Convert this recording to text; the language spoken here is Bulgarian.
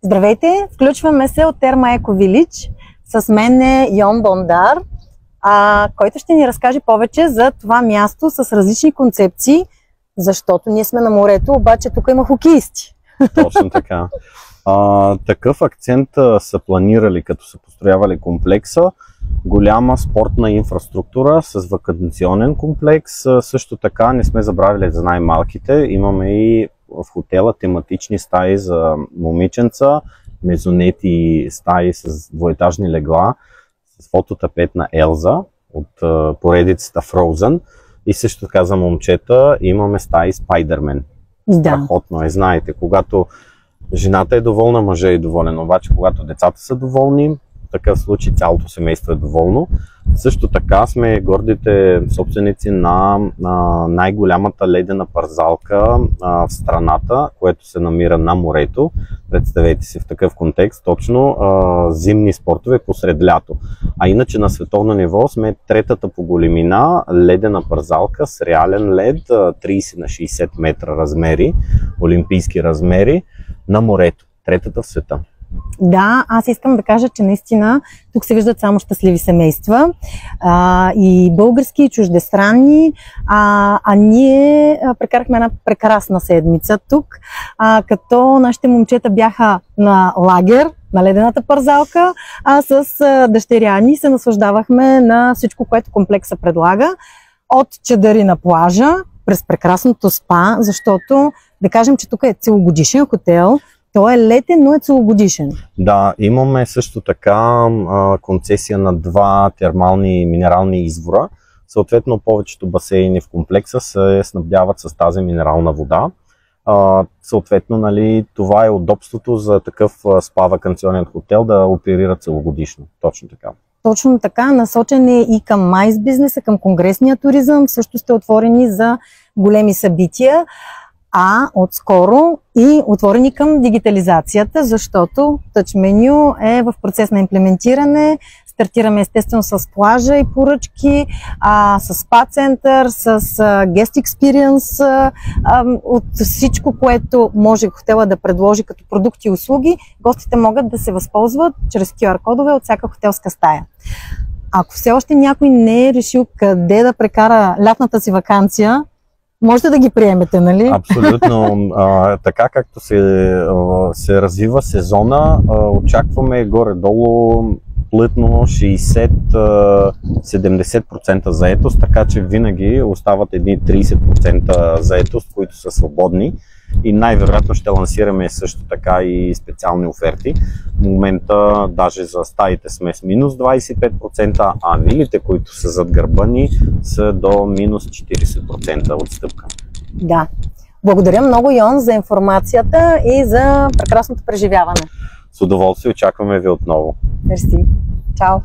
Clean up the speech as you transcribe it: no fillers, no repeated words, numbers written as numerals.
Здравейте! Включваме се от Терма Еко Вилидж. С мен е Йон Бондар, който ще ни разкаже повече за това място с различни концепции, защото ние сме на морето, обаче тук има хокеисти. Точно така. Такъв акцент са планирали, като са построявали комплекса. Голяма спортна инфраструктура с ваканционен комплекс. Също така не сме забравили за най-малките. Имаме и в хотела тематични стаи за момиченца, мезонети стаи с двоетажни легла, с фототапет на Елза от поредицата Frozen. И също така за момчета имаме стаи Спайдермен. Страхотно е, знаете, когато жената е доволна, мъжът е доволен, обаче когато децата са доволни, в такъв случай цялото семейство е доволно. Също така сме гордите собственици на най-голямата ледена парзалка в страната, което се намира на морето. Представете си в такъв контекст, точно зимни спортове посред лято. А иначе на световно ниво сме третата по големина ледена парзалка с реален лед, 30 на 60 метра размери, олимпийски размери на морето. Третата в света. Да, аз искам да кажа, че наистина тук се виждат само щастливи семейства, и български, и чуждестранни, ние прекарахме една прекрасна седмица тук, като нашите момчета бяха на лагер, на ледената парзалка, а с дъщеря ни се наслаждавахме на всичко, което комплекса предлага, от чадъри на плажа, през прекрасното спа, защото да кажем, че тук е целогодишен хотел. Той е летен, но е целогодишен. Да, имаме също така концесия на 2 термални минерални извора. Съответно, повечето басейни в комплекса се снабдяват с тази минерална вода. Съответно, нали, това е удобството за такъв спа-ваканционен хотел да оперира целогодишно. Точно така. Точно така, насочен е и към майс бизнеса, към конгресния туризъм. Също сте отворени за големи събития. Отскоро и отворени към дигитализацията, защото Touch Menu е в процес на имплементиране. Стартираме естествено с плажа и поръчки, с спа център, с guest experience, от всичко, което може хотела да предложи като продукти и услуги, гостите могат да се възползват чрез QR-кодове от всяка хотелска стая. Ако все още някой не е решил къде да прекара лятната си ваканция, можете да ги приемете, нали? Абсолютно. Така както се развива сезона, очакваме горе-долу плътно 60-70% заетост, така че винаги остават едни 30% заетост, които са свободни. И най-вероятно ще лансираме също така и специални оферти. В момента даже за стаите сме с минус 25%, а вилите, които са зад гърба ни, са до минус 40% отстъпка. Да. Благодаря много, Йон, за информацията и за прекрасното преживяване. С удоволствие очакваме ви отново. Мерси. Чао!